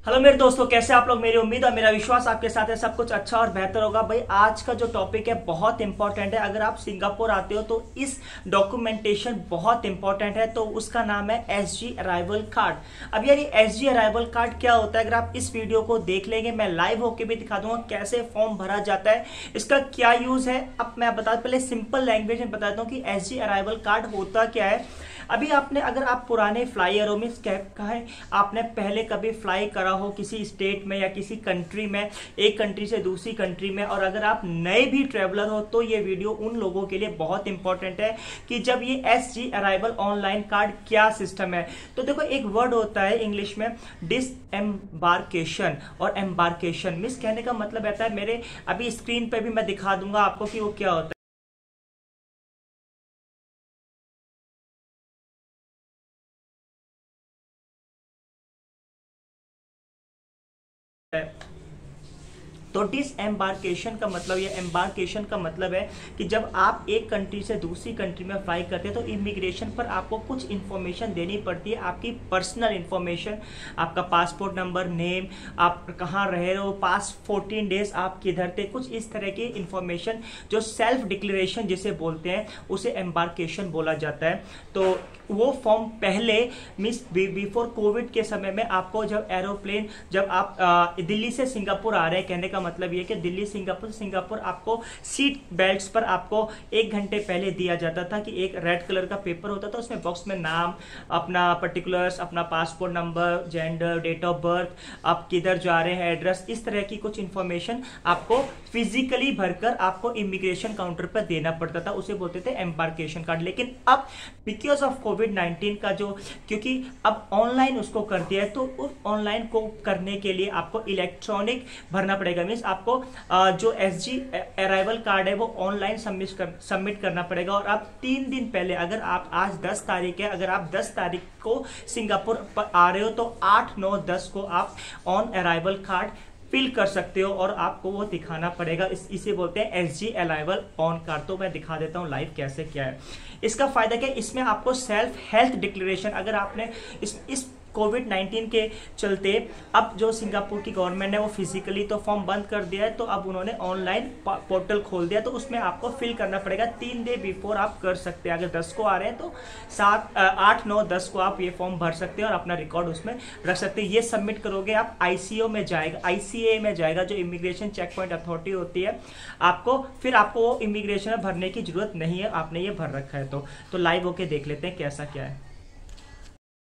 Hello मेरे दोस्तों, कैसे आप लोग। मेरी उम्मीद और मेरा विश्वास आपके साथ है सब कुछ अच्छा और बेहतर होगा। भाई आज का जो टॉपिक है बहुत इंपॉर्टेंट है। अगर आप सिंगापुर आते हो तो इस डॉक्यूमेंटेशन बहुत इंपॉर्टेंट है। तो उसका नाम है एसजी अराइवल कार्ड। अब यार ये एसजी अराइवल कार्ड क्या होता है, अगर आप इस वीडियो को देख लेंगे, मैं लाइव होके भी दिखा दूंगा कैसे फॉर्म भरा जाता है, इसका क्या यूज है। अब मैं बता पहले सिंपल लैंग्वेज में बताता हूँ कि एसजी अराइवल कार्ड होता क्या है। अभी आपने, अगर आप पुराने फ्लाइयरों में कहा है, आपने पहले कभी फ्लाई करा हो किसी स्टेट में या किसी कंट्री में, एक कंट्री से दूसरी कंट्री में, और अगर आप नए भी ट्रेवलर हो तो ये वीडियो उन लोगों के लिए बहुत इंपॉर्टेंट है कि जब ये एसजी अराइवल ऑनलाइन कार्ड क्या सिस्टम है। तो देखो, एक वर्ड होता है इंग्लिश में डिसएम्बार्केशन, और एम्बार्केशन मीन्स कहने का मतलब रहता है, मेरे अभी स्क्रीन पे भी मैं दिखा दूंगा आपको कि वो क्या होता है। तो डिसएम्बार्केशन का मतलब या एम्बार्केशन का मतलब है कि जब आप एक कंट्री से दूसरी कंट्री में फ्लाई करते हैं तो इमिग्रेशन पर आपको कुछ इन्फॉर्मेशन देनी पड़ती है, आपकी पर्सनल इन्फॉर्मेशन, आपका पासपोर्ट नंबर, नेम, आप कहाँ रह रहे हो, पास्ट 14 डेज आप किधर थे, कुछ इस तरह की इन्फॉर्मेशन जो सेल्फ डिक्लेरेशन जिसे बोलते हैं उसे एम्बार्केशन बोला जाता है। तो वो फॉर्म पहले मीन्स बिफोर कोविड के समय में आपको जब एरोप्लेन, जब आप दिल्ली से सिंगापुर आ रहे हैं, कहने का मतलब ये कि दिल्ली सिंगापुर आपको सीट बेल्ट्स पर आपको 1 घंटे पहले दिया जाता था कि एक रेड कलर का पेपर होता था, उसमें बॉक्स में नाम, अपना पर्टिकुलर्स, अपना passport number, gender, date of birth, आप किधर जा रहे हैं, एड्रेस, इस तरह की कुछ इंफॉर्मेशन आपको फिजिकली भरकर आपको इमिग्रेशन काउंटर पर देना पड़ता था, उसे बोलते थे एम्बार्केशन कार्ड। लेकिन अब बिकॉज ऑफ कोविड-19 का जो, क्योंकि अब ऑनलाइन उसको कर दिया है, तो उस ऑनलाइन को करने के लिए आपको इलेक्ट्रॉनिक भरना पड़ेगा। मीन्स आपको जो एसजी अराइवल कार्ड है वो ऑनलाइन सबमिट करना पड़ेगा। और आप 3 दिन पहले, अगर आप आज 10 तारीख है, अगर आप 10 तारीख को सिंगापुर पर आ रहे हो तो 8, 9, 10 को आप ऑन अराइवल कार्ड फिल कर सकते हो और आपको वो दिखाना पड़ेगा। इसे बोलते हैं एसजी अराइवल ऑन कार्ड। तो मैं दिखा देता हूँ लाइव कैसे क्या है। इसका फायदा क्या है, इसमें आपको सेल्फ हेल्थ डिक्लेरेशन, अगर आपने इस कोविड-19 के चलते अब जो सिंगापुर की गवर्नमेंट है वो फिजिकली तो फॉर्म बंद कर दिया है, तो अब उन्होंने ऑनलाइन पोर्टल खोल दिया, तो उसमें आपको फिल करना पड़ेगा। 3 डे बिफोर आप कर सकते हैं। अगर 10 को आ रहे हैं तो 8, 9, 10 को आप ये फॉर्म भर सकते हैं और अपना रिकॉर्ड उसमें रख सकते हैं। ये सबमिट करोगे आप आईसीओ में जाएगा, आईसीए में जाएगा, जो इमिग्रेशन चेक पॉइंट अथॉरिटी होती है। फिर आपको वो इमिग्रेशन में भरने की जरूरत नहीं है, आपने ये भर रखा है। तो लाइव होके देख लेते हैं कैसा क्या है।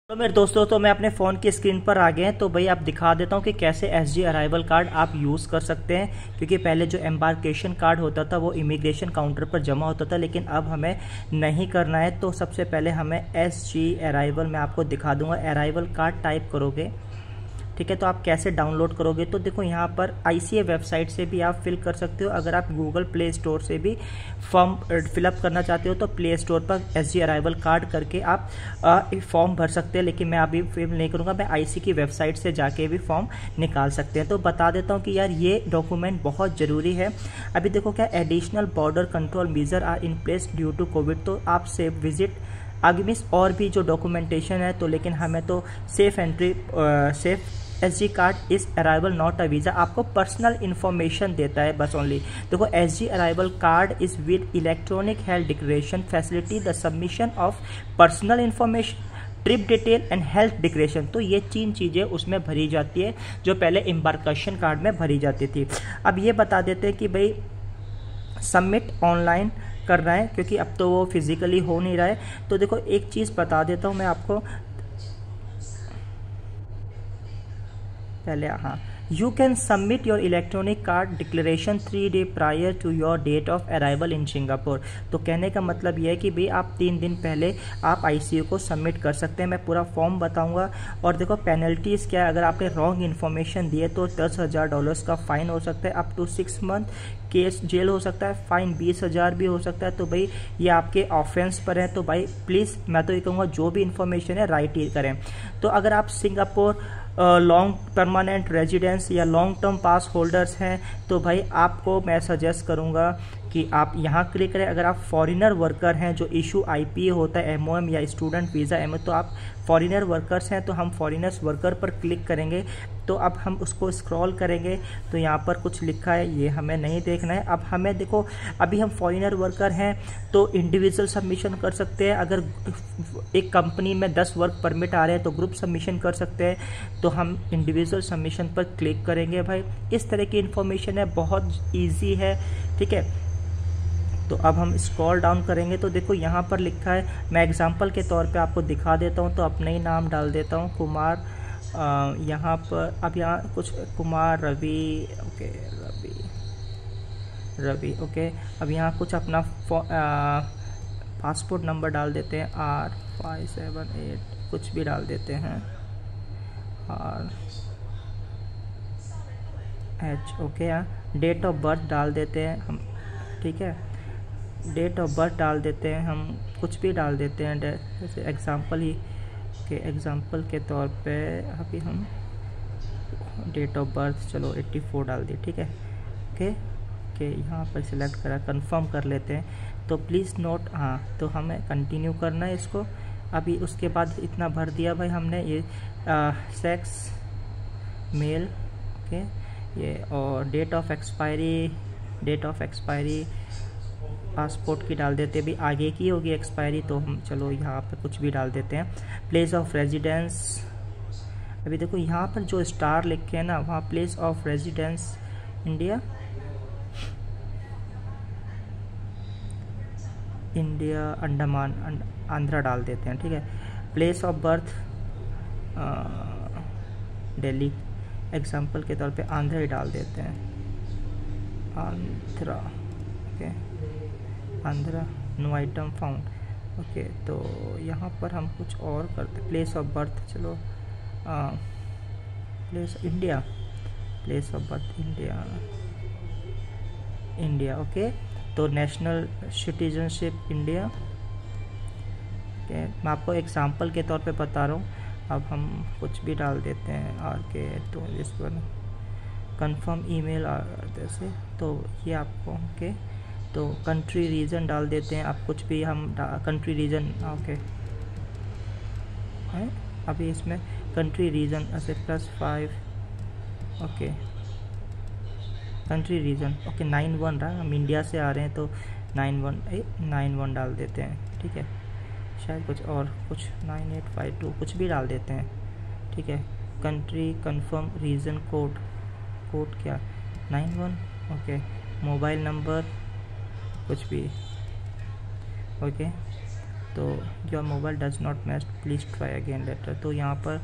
तो मेरे दोस्तों, तो मैं अपने फ़ोन की स्क्रीन पर आ गए हैं, तो भाई आप दिखा देता हूँ कि कैसे एसजी अराइवल कार्ड आप यूज़ कर सकते हैं। क्योंकि पहले जो एम्बार्केशन कार्ड होता था वो इमिग्रेशन काउंटर पर जमा होता था, लेकिन अब हमें नहीं करना है। तो सबसे पहले हमें एसजी अराइवल, मैं आपको दिखा दूंगा, अराइवल कार्ड टाइप करोगे, ठीक है। तो आप कैसे डाउनलोड करोगे, तो देखो यहाँ पर आईसीए वेबसाइट से भी आप फिल कर सकते हो। अगर आप गूगल प्ले स्टोर से भी फॉर्म फिलअप करना चाहते हो तो प्ले स्टोर पर एसजी अराइवल कार्ड करके आप फॉर्म भर सकते हैं। लेकिन मैं अभी फिल नहीं करूँगा, मैं आईसी की वेबसाइट से जाके भी फॉर्म निकाल सकते हैं। तो बता देता हूँ कि यार ये डॉक्यूमेंट बहुत ज़रूरी है। अभी देखो क्या, additional border control measure are in place due to COVID, तो आप सेफ विजिट आगे मीन्स और भी जो डॉक्यूमेंटेशन है, तो लेकिन हमें तो safe entry, safe SG card is arrival not a visa, आपको पर्सनल इन्फॉर्मेशन देता है बस ओनली। देखो, SG arrival card is with electronic health declaration facility the submission of personal information, trip detail and health declaration. तो ये 3 चीज़ें उसमें भरी जाती है जो पहले एम्बार्केशन कार्ड में भरी जाती थी। अब ये बता देते हैं कि भाई सबमिट ऑनलाइन करना है, क्योंकि अब तो वो फिजिकली हो नहीं रहा है। तो देखो एक चीज़ बता देता हूँ मैं आपको पहले, हाँ, you can submit your electronic card declaration 3 day prior to your date of arrival in Singapore. तो कहने का मतलब यह है कि भाई आप 3 दिन पहले आप आईसीयू को सबमिट कर सकते हैं। मैं पूरा फॉर्म बताऊंगा। और देखो पेनल्टीज़ क्या है, अगर आपने रॉन्ग इन्फॉर्मेशन दिए तो $10,000 का फाइन हो सकता है, up to 6 month case jail हो सकता है, फाइन 20,000 भी हो सकता है। तो भाई ये आपके ऑफेंस पर है। तो भाई प्लीज़ मैं तो ये कहूँगा जो भी इन्फॉर्मेशन है राइट ही करें। तो अगर आप सिंगापुर लॉन्ग परमानेंट रेजिडेंस या लॉन्ग टर्म पास होल्डर्स हैं तो भाई आपको मैं सजेस्ट करूंगा कि कि आप यहाँ क्लिक करें। अगर आप फॉरेनर वर्कर हैं जो इशू IPA होता है, MOM या स्टूडेंट वीज़ा MO, तो आप फॉरेनर वर्कर्स हैं तो हम फॉरेनर्स वर्कर पर क्लिक करेंगे। तो अब हम उसको स्क्रॉल करेंगे तो यहाँ पर कुछ लिखा है, ये हमें नहीं देखना है। अब हमें देखो, अभी हम फॉरेनर वर्कर हैं तो इंडिविजुअल सबमिशन कर सकते हैं। अगर एक कंपनी में 10 वर्क परमिट आ रहे हैं तो ग्रुप सबमिशन कर सकते हैं, तो हम इंडिविजुअल सबमिशन पर क्लिक करेंगे भाई। इस तरह की इन्फॉर्मेशन है, बहुत ईजी है, ठीक है। तो अब हम स्क्रॉल डाउन करेंगे तो देखो यहाँ पर लिखा है, मैं एग्जांपल के तौर पे आपको दिखा देता हूँ। तो अपना ही नाम डाल देता हूँ, कुमार। यहाँ पर अब यहाँ कुछ कुमार रवि, ओके, रवि ओके। अब यहाँ कुछ अपना पासपोर्ट नंबर डाल देते हैं, R578 कुछ भी डाल देते हैं, RH okay. Date of birth डाल देते हैं हम, ठीक है, डेट ऑफ बर्थ डाल देते हैं हम, कुछ भी डाल देते हैं, जैसे एग्जांपल ही के एग्जांपल के तौर पे अभी हम डेट ऑफ बर्थ चलो 84 डाल दिए, ठीक है, ओके ओके। यहाँ पर सिलेक्ट करा, कंफर्म कर लेते हैं। तो प्लीज़ नोट, हाँ, तो हमें कंटिन्यू करना है इसको। अभी उसके बाद इतना भर दिया भाई हमने, ये सेक्स मेल, ओके, ये, और डेट ऑफ एक्सपायरी पासपोर्ट की डाल देते हैं, भी आगे की होगी एक्सपायरी, तो हम चलो यहाँ पर कुछ भी डाल देते हैं। प्लेस ऑफ रेजिडेंस, अभी देखो यहाँ पर जो स्टार लिखे हैं ना, वहाँ place of residence India Andaman Andhra डाल देते हैं, ठीक है। Place of birth Delhi, example के तौर पे आंध्रा ही डाल देते हैं, Andhra, okay, Andhra, no item found, okay. तो यहाँ पर हम कुछ और करते, प्लेस ऑफ बर्थ चलो place of birth India, okay. तो नेशनल सिटीजनशिप इंडिया, ओके। मैं आपको एग्जांपल के तौर पे बता रहा हूँ। अब हम कुछ भी डाल देते हैं, RK, तो इस पर कंफर्म ईमेल जैसे, तो ये आपको, ओके। तो कंट्री रीजन डाल देते हैं, आप कुछ भी हम कंट्री रीजन, ओके है। अभी इसमें कंट्री रीजन ऐसे +5, ओके, कंट्री रीजन, ओके, 91 रहा, हम इंडिया से आ रहे हैं तो 91 डाल देते हैं, ठीक है। शायद कुछ और, कुछ 9852 कुछ भी डाल देते हैं, ठीक है। कंट्री कंफर्म रीजन कोड क्या 91, ओके। मोबाइल नंबर कुछ भी, ओके। तो your mobile does not match, please try again later, तो यहाँ पर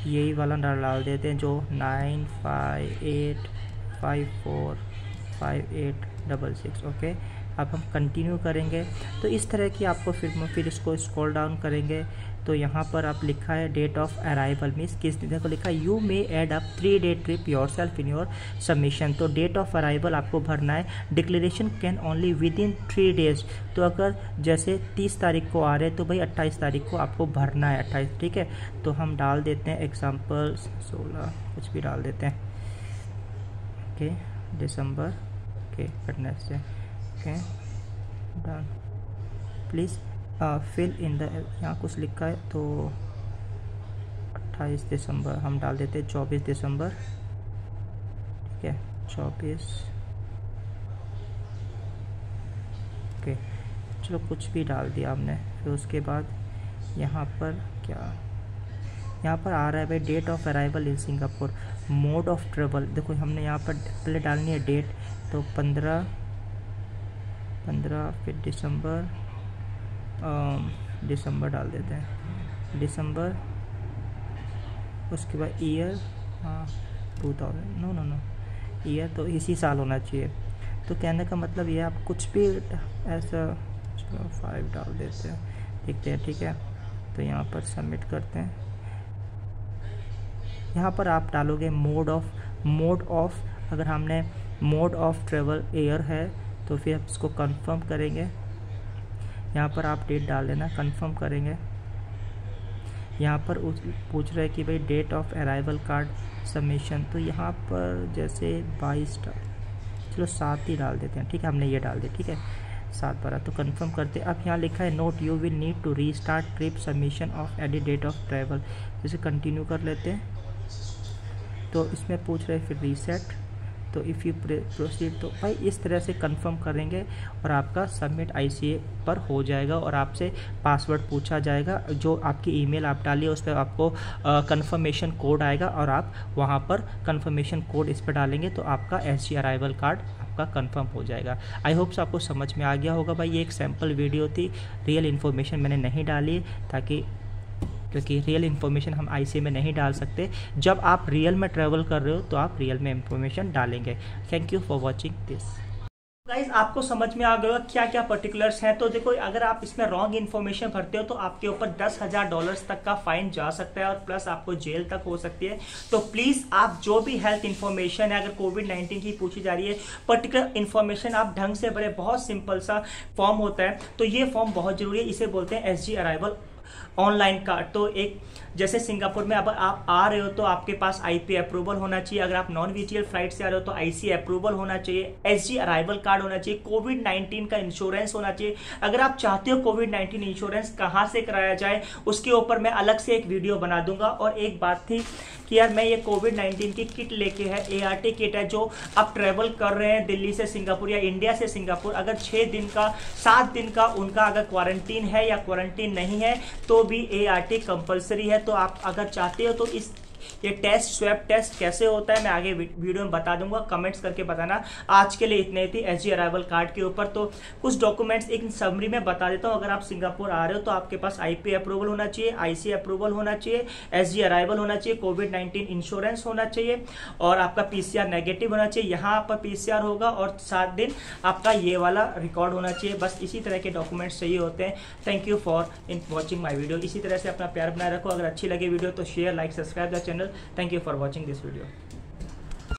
यही वाला डाल देते हैं जो 95854586, ओके। अब हम कंटिन्यू करेंगे। तो इस तरह की आपको फिर इसको स्क्रॉल डाउन करेंगे तो यहाँ पर आप लिखा है डेट ऑफ अराइवल, मीन्स किस दिन को लिखा है, you may add up 3 day trip yourself in your submission. तो डेट ऑफ अराइवल आपको भरना है। Declaration can only within 3 days, तो अगर जैसे 30 तारीख को आ रहे हैं तो भाई 28 तारीख को आपको भरना है, 28, ठीक है। तो हम डाल देते हैं एग्जाम्पल 16 कुछ भी डाल देते हैं, okay, December, okay, Wednesday, okay, done. Please fill in the, यहाँ कुछ लिखा है तो 28 दिसंबर हम डाल देते हैं, 24 दिसंबर, ठीक है, 24, ओके। चलो कुछ भी डाल दिया हमने। फिर उसके बाद यहाँ पर क्या, यहाँ पर आ रहा है भाई date of arrival in Singapore, mode of travel, देखो हमने यहाँ पर पहले डालनी है डेट, तो 15 फिर दिसंबर डाल देते हैं, दिसंबर। उसके बाद ईयर, 2000, नो ईयर तो इसी साल होना चाहिए। तो कहने का मतलब ये, आप कुछ भी ऐसा, चलो 5 डाल देते हैं, देखते हैं, ठीक है। तो यहाँ पर सबमिट करते हैं। यहाँ पर आप डालोगे मोड ऑफ, अगर हमने मोड ऑफ ट्रेवल एयर है तो फिर आप इसको कंफर्म करेंगे। यहाँ पर आप डेट डाल देना, कंफर्म करेंगे। यहाँ पर पूछ रहे कि भाई date of arrival card submission, तो यहाँ पर जैसे 22, चलो 7 ही डाल देते हैं, ठीक है, हमने ये डाल दिया, ठीक है 7/12। तो कंफर्म करते हैं। अब यहाँ लिखा है note you will need to restart trip submission of any date of travel, जैसे कंटिन्यू कर लेते हैं। तो इसमें पूछ रहे फिर रीसेट, तो इफ़ यू प्रोसीड, तो भाई इस तरह से कंफर्म करेंगे और आपका सबमिट ICA पर हो जाएगा और आपसे पासवर्ड पूछा जाएगा। जो आपकी ईमेल आप डालिए उस पर आपको कंफर्मेशन कोड आएगा और आप वहाँ पर कंफर्मेशन कोड इस पर डालेंगे तो आपका SG अराइवल कार्ड आपका कंफर्म हो जाएगा। आई होप्स आपको समझ में आ गया होगा भाई। ये एक सैम्पल वीडियो थी, रियल इन्फॉर्मेशन मैंने नहीं डाली ताकि क्योंकि रियल इन्फॉर्मेशन हम ICA में नहीं डाल सकते। जब आप रियल में ट्रैवल कर रहे हो तो आप रियल में इन्फॉर्मेशन डालेंगे। Thank you for watching this. Guys आपको समझ में आ गया क्या क्या पर्टिकुलर्स हैं। तो देखो अगर आप इसमें रॉन्ग इन्फॉर्मेशन भरते हो तो आपके ऊपर $10,000 तक का फाइन जा सकता है और प्लस आपको जेल तक हो सकती है। तो प्लीज आप जो भी हेल्थ इन्फॉर्मेशन है, अगर कोविड-19 की पूछी जा रही है पर्टिकुलर इन्फॉर्मेशन, आप ढंग से भरे। बहुत सिंपल सा फॉर्म होता है, तो ये फॉर्म बहुत जरूरी है। इसे बोलते हैं SG अराइवल ऑनलाइन कार्ड। तो एक जैसे सिंगापुर में अब आप आ रहे हो तो आपके पास IP अप्रूवल होना चाहिए। अगर आप नॉन VTL फ्लाइट से आ रहे हो तो IC अप्रूवल होना चाहिए, SG अराइवल कार्ड होना चाहिए, कोविड-19 का इंश्योरेंस होना चाहिए। अगर आप चाहते हो कोविड-19 इंश्योरेंस कहाँ से कराया जाए उसके ऊपर मैं अलग से एक वीडियो बना दूंगा। और एक बात थी कि यार मैं ये कोविड-19 की किट लेके है, ART किट है, जो आप ट्रेवल कर रहे हैं दिल्ली से सिंगापुर या इंडिया से सिंगापुर, अगर 6 दिन का 7 दिन का उनका अगर क्वारंटीन है या क्वारंटीन नहीं है तो भी ART कंपलसरी है। तो आप अगर चाहते हो तो इस ये टेस्ट स्वैब टेस्ट कैसे होता है मैं आगे वीडियो में बता दूंगा, कमेंट्स करके बताना। आज के लिए इतने थी SG अराइवल कार्ड के ऊपर। तो कुछ डॉक्यूमेंट्स एक समरी में बता देता हूँ। अगर आप सिंगापुर आ रहे हो तो आपके पास IP अप्रूवल होना चाहिए, IC अप्रूवल होना चाहिए, SG अराइवल होना चाहिए, कोविड-19 इंश्योरेंस होना चाहिए और आपका PCR नेगेटिव होना चाहिए। यहाँ आपका PCR होगा और 7 दिन आपका ये वाला रिकॉर्ड होना चाहिए। बस इसी तरह के डॉक्यूमेंट्स चाहिए होते हैं। Thank you for watching my video. इसी तरह से अपना प्यार बनाए रखो। अगर अच्छी लगे वीडियो तो share, like, subscribe the channel. Thank you for watching this video.